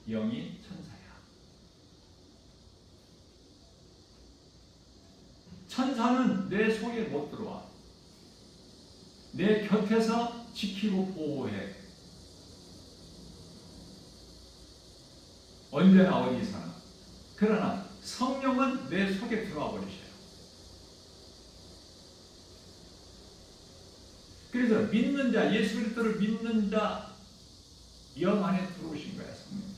영이 천사야. 천사는 내 속에 못 들어와. 내 곁에서 지키고 보호해. 언제나 어디서나. 그러나 성령은 내 속에 들어와 버리셔요. 그래서 믿는 자, 예수 그리스도를 믿는 자 영 안에 들어오신 거야, 성령님이.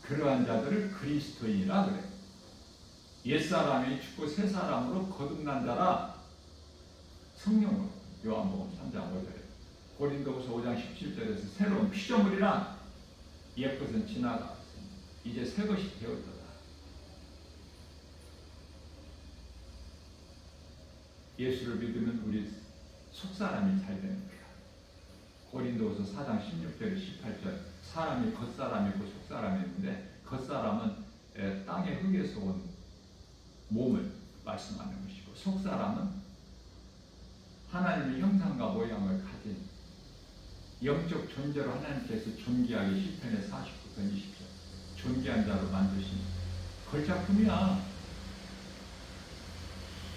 그러한 자들을 그리스도인이라 그래. 옛사람이 죽고 새 사람으로 거듭난 자라. 성령으로. 요한복음 3장 5절에. 고린도후서 5장 17절에서 새로운 피조물이란 옛것은 지나갔으니 이제 새 것이 되었도다. 예수를 믿으면 우리 속사람이 잘 되는 거야. 고린도후서 4장 16절 18절 사람이 겉사람이고 속사람이 있는데 겉사람은 땅의 흙에서 온 몸을 말씀하는 것이고 속사람은 하나님의 형상과 모양을 가진 영적 존재로 하나님께서 존귀하게 시편의 49편 20절 존귀한 자로 만드신 걸작품이야.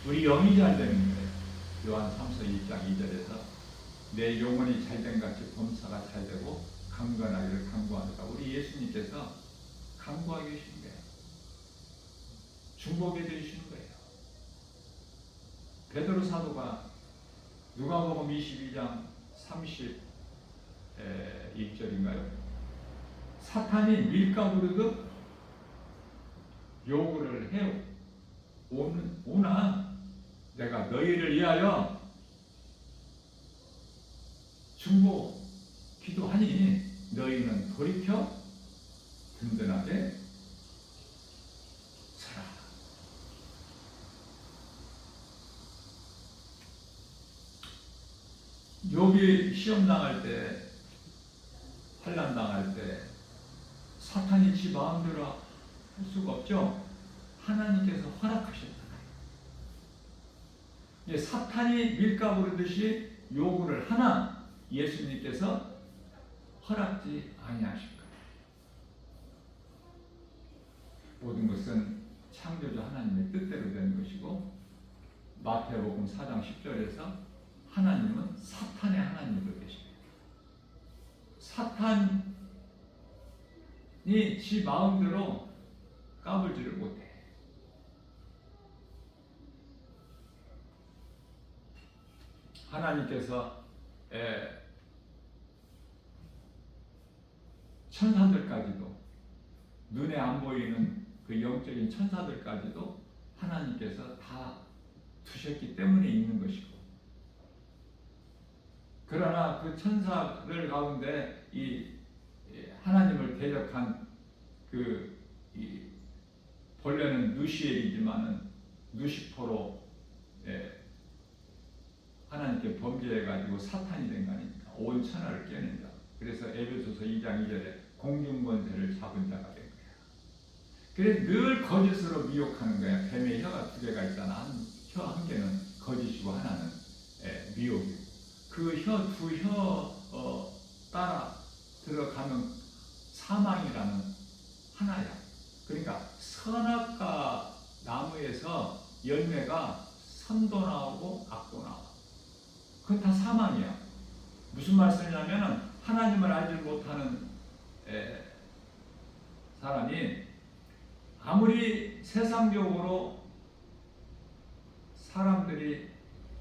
우리 영이 잘 되는 거예요. 요한 3서 1장 2절에서 내 영혼이 잘된 같이 범사가 잘되고 강건하기를 강구하노라. 우리 예수님께서 강구하고 계신 거예요. 중보해 드리시는 거예요. 베드로 사도가 누가복음 22장 31절인가요? 사탄이 밀가부르듯 요구를 해요. 오나 내가 너희를 위하여 중보 기도하니 너희는 돌이켜 든든하게 살아. 욥이 시험 당할 때, 환난 당할 때 사탄이 지 마음대로 할 수가 없죠. 하나님께서 허락하셨잖아요. 사탄이 밀가부르듯이 요구를 하나 예수님께서 허락지 아니하실 거예요. 모든 것은 창조주 하나님의 뜻대로 되는 것이고 마태복음 4장 10절에서 하나님은 사탄의 하나님으로 계십니다. 사탄이 지 마음대로 까불지를 못해. 하나님께서 천사들까지도 눈에 안 보이는 그 영적인 천사들까지도 하나님께서 다 두셨기 때문에 있는 것이고, 그러나 그 천사들 가운데 이 하나님을 대적한 그 본래는 누시엘이지만은 누시퍼로 하나님께 범죄해가지고 사탄이 된 거 아닙니까? 온 천하를 깨는 자. 그래서 에베소서 2장 2절에 공중권세를 잡은 자가 된 거야. 그래서 늘 거짓으로 미혹하는 거야. 뱀의 혀가 두 개가 있잖아. 혀 한 개는 거짓이고 하나는 미혹이고. 그 두 혀 따라 들어가면 사망이라는 하나야. 그러니까 선악과 나무에서 열매가 선도 나오고 악도 나와. 그건 다 사망이야. 무슨 말씀이냐면 하나님을 알지 못하는 사람이 아무리 세상적으로 사람들이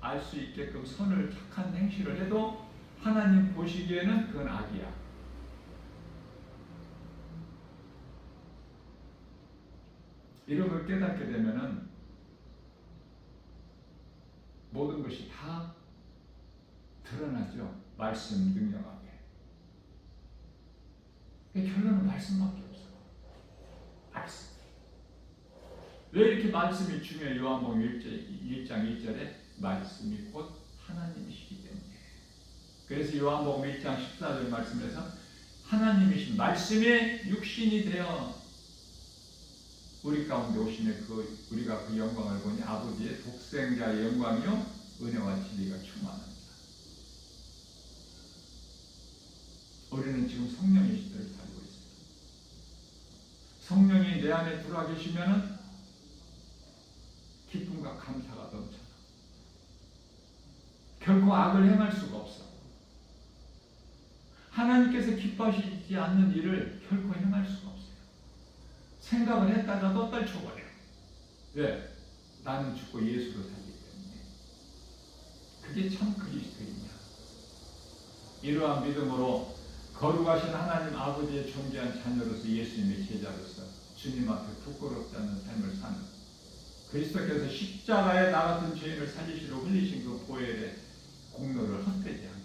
알 수 있게끔 선을 착한 행실을 해도 하나님 보시기에는 그건 악이야. 이런 걸 깨닫게 되면은 모든 것이 다 드러나죠. 말씀 능력 앞에. 결론은 말씀밖에 없어. 말씀. 왜 이렇게 말씀이 중요해? 요한복음 1장 1절에 말씀이 곧 하나님이시기 때문에. 그래서 요한복음 1장 14절 말씀에서 하나님이신 말씀이 육신이 되어 우리 가운데 오시는 우리가 그 영광을 보니 아버지의 독생자의 영광이요 은혜와 진리가 충만합니다. 우리는 지금 성령의 시대를 살고 있습니다. 성령이 내 안에 들어와 계시면은 기쁨과 감사가 넘쳐나. 결코 악을 행할 수가 없어. 하나님께서 기뻐하시지 않는 일을 결코 행할 수가 없어요. 생각을 했다가도 떨쳐버려. 왜? 나는 죽고 예수로 살기 때문에. 그게 참 그리스도인이야. 이러한 믿음으로 거룩하신 하나님 아버지의 존귀한 자녀로서 예수님의 제자로서 주님 앞에 부끄럽지 않는 삶을 사는 그리스도께서 십자가에 나 같은 죄인을 살리시러 흘리신 그 보혈의 공로를 헛되지 않게,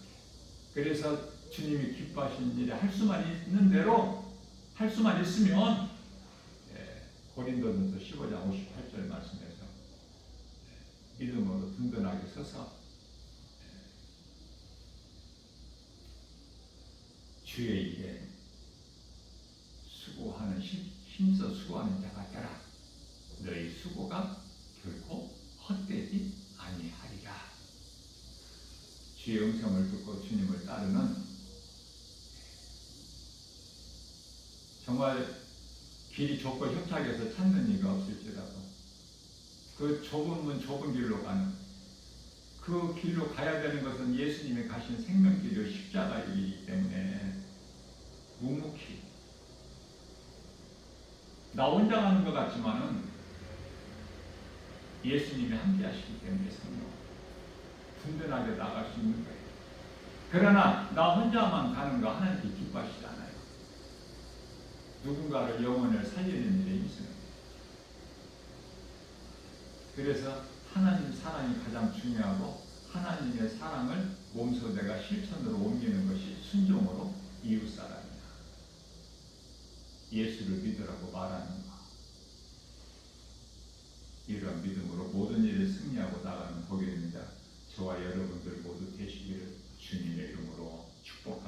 그래서 주님이 기뻐하시는 일에 할 수만 있는 대로 할 수만 있으면 고린도전서 15장 58절 말씀에서 믿음으로 든든하게 서서 주의 일에 수고하는 힘써 수고하는 자가 되라. 너희 수고가 결코 헛되지 아니하리라. 주의 음성을 듣고 주님을 따르는, 정말 길이 좁고 협착해서 찾는 이가 없을지라도 그 좁은 문 좁은 길로 가는, 그 길로 가야 되는 것은 예수님이 가신 생명길이요 십자가이기 때문에 묵묵히 나 혼자 가는 것 같지만은 예수님이 함께 하시기 때문에 성령 든든하게 나갈 수 있는 거예요. 그러나 나 혼자만 가는 거 하나님께 기뻐하시지 않아요. 누군가를 영혼을 살리는 일에 힘쓰는 거예요. 그래서 하나님 사랑이 가장 중요하고 하나님의 사랑을 몸소 내가 실천으로 옮기는 것이 순종으로 이웃사랑이다. 예수를 믿으라고 말하는 것. 이러한 믿음으로 모든 일을 승리하고 나가는 복입니다. 저와 여러분들 모두 되시기를 주님의 이름으로 축복합니다.